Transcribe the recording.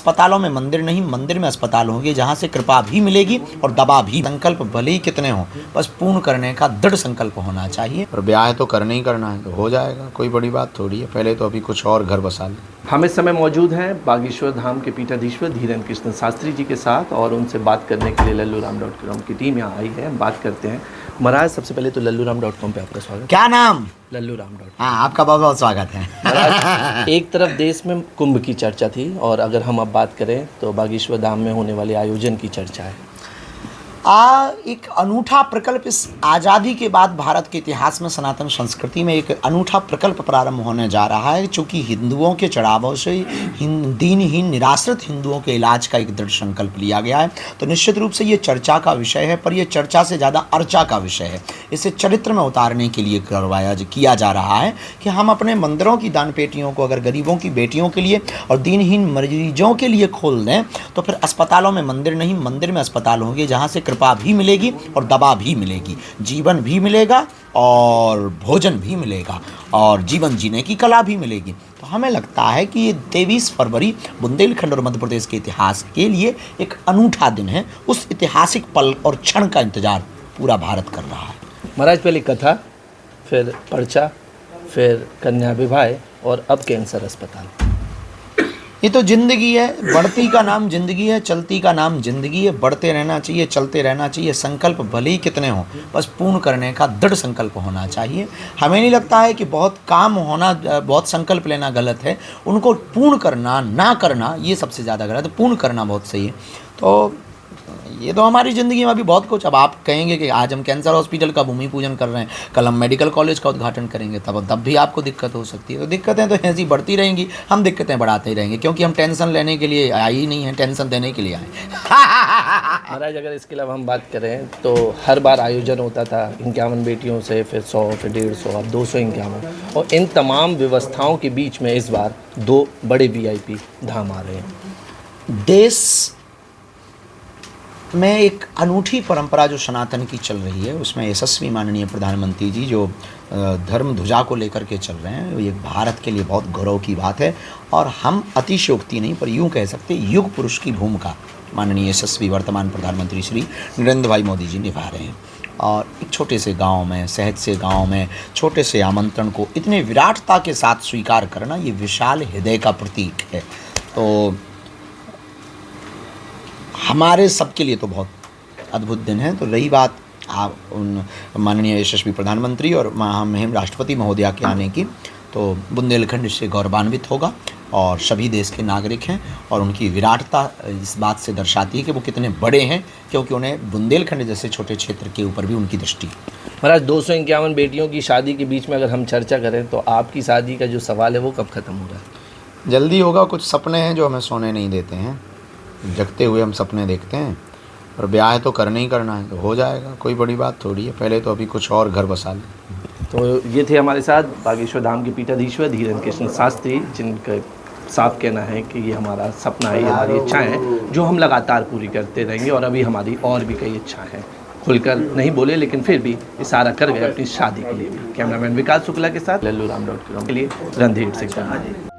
अस्पतालों में मंदिर नहीं, मंदिर में अस्पताल होंगे, जहाँ से कृपा भी मिलेगी और दवा भी। संकल्प भले ही कितने हों, बस पूर्ण करने का दृढ़ संकल्प होना चाहिए। और ब्याह तो करना ही करना है, तो हो जाएगा, कोई बड़ी बात थोड़ी है। पहले तो अभी कुछ और घर बसा लें। हम इस समय मौजूद हैं बागेश्वर धाम के पीठाधीश्वर धीरेन्द्र कृष्ण शास्त्री जी के साथ, और उनसे बात करने के लिए लल्लूराम.com की टीम यहाँ आई है। हम बात करते हैं। महाराज, सबसे पहले तो लल्लूराम.com पे आपका स्वागत। क्या नाम? लल्लूराम.com। हाँ, आपका बहुत बहुत स्वागत है। महाराज, एक तरफ देश में कुंभ की चर्चा थी, और अगर हम अब बात करें तो बागेश्वर धाम में होने वाले आयोजन की चर्चा है। एक अनूठा प्रकल्प इस आज़ादी के बाद भारत के इतिहास में, सनातन संस्कृति में एक अनूठा प्रकल्प प्रारंभ होने जा रहा है, चूँकि हिंदुओं के चढ़ावों से दीनहीन निराश्रित हिंदुओं के इलाज का एक दृढ़ संकल्प लिया गया है। तो निश्चित रूप से ये चर्चा का विषय है, पर यह चर्चा से ज़्यादा अर्चा का विषय है। इसे चरित्र में उतारने के लिए किया जा रहा है कि हम अपने मंदिरों की दान पेटियों को अगर गरीबों की बेटियों के लिए और दीनहीन मरीजों के लिए खोल दें, तो फिर अस्पतालों में मंदिर नहीं, मंदिर में अस्पताल होंगे, जहाँ से कृपा भी मिलेगी और दवा भी मिलेगी, जीवन भी मिलेगा और भोजन भी मिलेगा और जीवन जीने की कला भी मिलेगी। तो हमें लगता है कि ये 23 फरवरी बुंदेलखंड और मध्य प्रदेश के इतिहास के लिए एक अनूठा दिन है। उस ऐतिहासिक पल और क्षण का इंतजार पूरा भारत कर रहा है। महाराज, पहले कथा, फिर पर्चा, फिर कन्या विवाह और अब कैंसर अस्पताल। ये तो जिंदगी है, बढ़ती का नाम जिंदगी है, चलती का नाम जिंदगी है। बढ़ते रहना चाहिए, चलते रहना चाहिए। संकल्प भले ही कितने हों, बस पूर्ण करने का दृढ़ संकल्प होना चाहिए। हमें नहीं लगता है कि बहुत काम होना, बहुत संकल्प लेना गलत है। उनको पूर्ण करना, ना करना, ये सबसे ज़्यादा गलत है। पूर्ण करना बहुत सही है। तो ये तो हमारी ज़िंदगी में अभी बहुत कुछ। अब आप कहेंगे कि आज हम कैंसर हॉस्पिटल का भूमि पूजन कर रहे हैं, कल हम मेडिकल कॉलेज का उद्घाटन करेंगे, तब भी आपको दिक्कत हो सकती है। तो दिक्कतें तो ऐसी बढ़ती रहेंगी, हम दिक्कतें बढ़ाते ही रहेंगे, क्योंकि हम टेंशन लेने के लिए आए ही नहीं हैं, टेंशन देने के लिए आए। महाराज, अगर इसके अलावा हम बात करें तो हर बार आयोजन होता था 51 बेटियों से, फिर 100, फिर 150, अब 251, और इन तमाम व्यवस्थाओं के बीच में इस बार 2 बड़े VIP धाम आ रहे हैं। देश में एक अनूठी परंपरा जो सनातन की चल रही है, उसमें यशस्वी माननीय प्रधानमंत्री जी जो धर्म ध्वजा को लेकर के चल रहे हैं, ये भारत के लिए बहुत गौरव की बात है। और हम अतिशयोक्ति नहीं, पर यूँ कह सकते युग पुरुष की भूमिका माननीय यशस्वी वर्तमान प्रधानमंत्री श्री नरेंद्र भाई मोदी जी निभा रहे हैं। और एक छोटे से गांव में, सहज से गांव में, छोटे से आमंत्रण को इतने विराटता के साथ स्वीकार करना, ये विशाल हृदय का प्रतीक है। तो हमारे सबके लिए तो बहुत अद्भुत दिन है। तो रही बात आप उन माननीय यशस्वी प्रधानमंत्री और महामहिम राष्ट्रपति महोदया के आने की, तो बुंदेलखंड इससे गौरवान्वित होगा और सभी देश के नागरिक हैं। और उनकी विराटता इस बात से दर्शाती है कि वो कितने बड़े हैं, क्योंकि उन्हें बुंदेलखंड जैसे छोटे क्षेत्र के ऊपर भी उनकी दृष्टि। महाराज, 251 बेटियों की शादी के बीच में अगर हम चर्चा करें तो आपकी शादी का जो सवाल है वो कब ख़त्म हो रहा है? जल्दी होगा। कुछ सपने हैं जो हमें सोने नहीं देते हैं, जगते हुए हम सपने देखते हैं। और ब्याह तो करना ही करना है, तो हो जाएगा, कोई बड़ी बात थोड़ी है। पहले तो अभी कुछ और घर बसा लें। तो ये थे हमारे साथ बागेश्वर धाम के पीठाधीश्वर धीरेन्द्र कृष्ण शास्त्री, जिनका साफ कहना है कि ये हमारा सपना है, ये हमारी इच्छाएं हैं जो हम लगातार पूरी करते रहेंगे। और अभी हमारी और भी कई इच्छाएं हैं, खुलकर नहीं बोले लेकिन फिर भी इशारा कर गए अपनी शादी के लिए भी। कैमरामैन विकास शुक्ला के साथ लल्लूराम.com के लिए रणधीर सिंह।